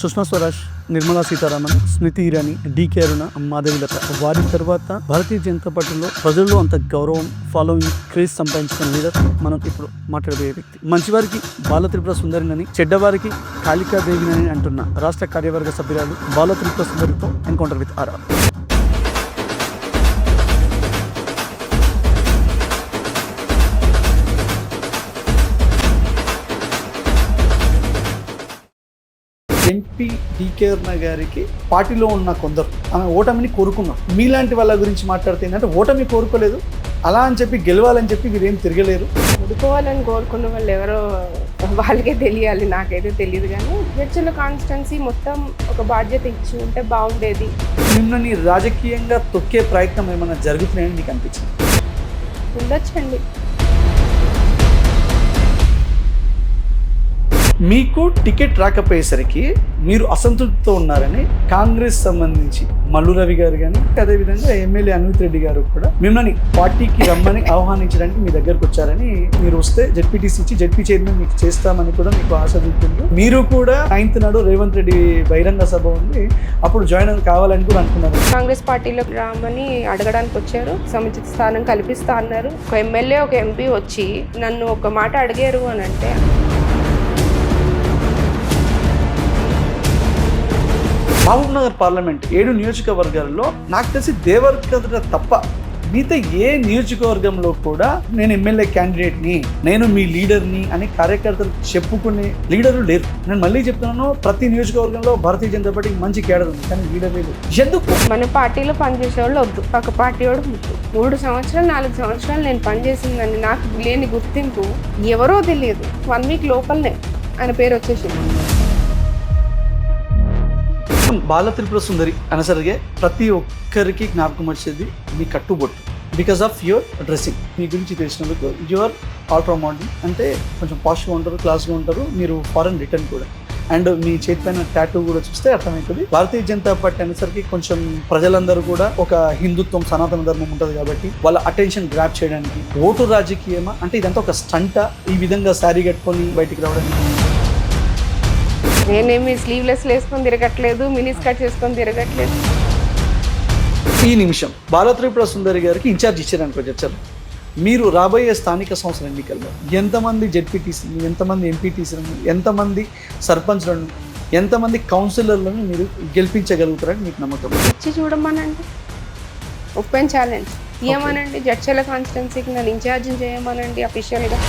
Sushma Swaraj, Nirmala Sitharaman, Smriti Irani, decay అరుణ, మాధవిలత. వారి తర్వాత భారతీయ జనతా పార్టీలో ప్రజల్లో అంత గౌరవం, ఫాలోయింగ్, క్రేజ్ సంపాదించిన లీడర్ మనం ఇప్పుడు మాట్లాడబోయే వ్యక్తి. మంచివారికి బాల త్రిపుర సుందరినని, చెడ్డవారికి కాళికాదేవినని అంటున్న రాష్ట్ర కార్యవర్గ సభ్యురాలు బాల త్రిపుర సుందరితో encounter with RR. MP DK Aruna గారికి పార్టీలో ఉన్న కొందరు ఆమె ఓటమిని కోరుకున్నాం. మీలాంటి వాళ్ళ గురించి మాట్లాడితే ఏంటంటే ఓటమి కోరుకోలేదు, అలా అని చెప్పి గెలవాలని చెప్పి వీరేం తిరగలేరు. ఓడిపోవాలని కోరుకున్న వాళ్ళు ఎవరో వాళ్ళకే తెలియాలి, నాకైతే తెలియదు. కానీ జడ్చర్ల కాన్స్టిట్యున్సీ మొత్తం ఒక బాధ్యత ఇచ్చి ఉంటే బాగుండేది. మిమ్మల్ని రాజకీయంగా తొక్కే ప్రయత్నం ఏమైనా జరుగుతున్నాయని మీకు అనిపించింది? ఉండొచ్చండి. మీకు టికెట్ రాకపోయేసరికి మీరు అసంతృప్తితో ఉన్నారని కాంగ్రెస్ సంబంధించి మల్లు రవి గారు కానీ, అదేవిధంగా ఎమ్మెల్యే అన్విత్ రెడ్డి గారు కూడా మిమ్మల్ని పార్టీకి రమ్మని ఆహ్వానించడానికి మీ దగ్గరకు వచ్చారని, మీరు వస్తే జెడ్పీటీసీ ఇచ్చి జెడ్పీ చైర్మన్ మీకు చేస్తామని కూడా మీకు ఆశ చూపుతుంది. మీరు కూడా 9th నాడు రేవంత్ రెడ్డి బహిరంగ సభ ఉంది, అప్పుడు జాయిన్ కావాలని కూడా అనుకున్నారు. కాంగ్రెస్ పార్టీలో రామని అడగడానికి వచ్చారు, సముచిత స్థానం కల్పిస్తా అన్నారు. ఒక ఎమ్మెల్యే ఒక ఎంపీ వచ్చి నన్ను ఒక మాట అడిగారు అని అంటే, మహబూబ్ నగర్ పార్లమెంట్ 7 నియోజకవర్గాల్లో నాకు తెలిసి దేవరకద్ర తప్ప మిగతా ఏ నియోజకవర్గంలో కూడా నేను ఎమ్మెల్యే క్యాండిడేట్ని, నేను మీ లీడర్ని అని కార్యకర్తలు చెప్పుకునే లీడరు లేరు. నేను మళ్ళీ చెప్తున్నాను, ప్రతి నియోజకవర్గంలో భారతీయ జనతా పార్టీకి మంచి కేడర్ ఉంది, కానీ లీడర్ లేదు. ఎందుకు? మన పార్టీలో పనిచేసే వాళ్ళు వద్దు, పక్క పార్టీ వాడు ముద్దు. 3 సంవత్సరాలు 4 సంవత్సరాలు నేను పనిచేసిందని నాకు లేని గుర్తింపు ఎవరో తెలియదు. 1 వీక్ లోపలనే ఆయన పేరు వచ్చేసింది. బాల త్రిపుర సుందరి అనసరిగే ప్రతి ఒక్కరికి జ్ఞాపకం వచ్చేది మీ కట్టుబొట్టు, బికాస్ ఆఫ్ యువర్ డ్రెస్సింగ్. మీ గురించి తెలిసినందుకు యువర్ ఆల్ట్రా మోడల్, అంటే కొంచెం పాష్గా ఉంటారు, క్లాస్గా ఉంటారు, మీరు ఫారెన్ రిటర్న్ కూడా. అండ్ మీ చేతి పైన టాటూ కూడా చూస్తే అర్థమవుతుంది. భారతీయ జనతా పార్టీ అనేసరికి కొంచెం ప్రజలందరూ కూడా ఒక హిందుత్వం, సనాతన ధర్మం ఉంటుంది కాబట్టి వాళ్ళ అటెన్షన్ గ్రాప్ చేయడానికి ఓటు రాజకీయమా అంటే ఇదంతా ఒక స్టంటా, ఈ విధంగా శారీ కట్టుకొని బయటికి రావడానికి? నేనేమి స్లీవ్లెస్ వేసుకొని తిరగట్లేదు, మినిస్ కట్ చేసుకొని తిరగట్లేదు. ఈ నిమిషం బాల త్రిపుర సుందరి గారికి ఇన్ఛార్జ్ ఇచ్చారనుకో చర్చలు, మీరు రాబోయే స్థానిక సంస్థల ఎన్నికల్లో ఎంతమంది జెడ్పీటీసీలు, ఎంతమంది ఎంపీటీసీలను, ఎంతమంది సర్పంచ్లను, ఎంతమంది కౌన్సిలర్లను మీరు గెలిపించగలుగుతారని మీకు నమ్మకం? ఇచ్చి చూడమనండి, ఓపెన్ ఛాలెంజ్ ఇవ్వమనండి. జడ్చర్ల కాన్స్టిట్యున్సీకి నన్ను ఇన్ఛార్జిని చేయమనండి అఫీషియల్గా.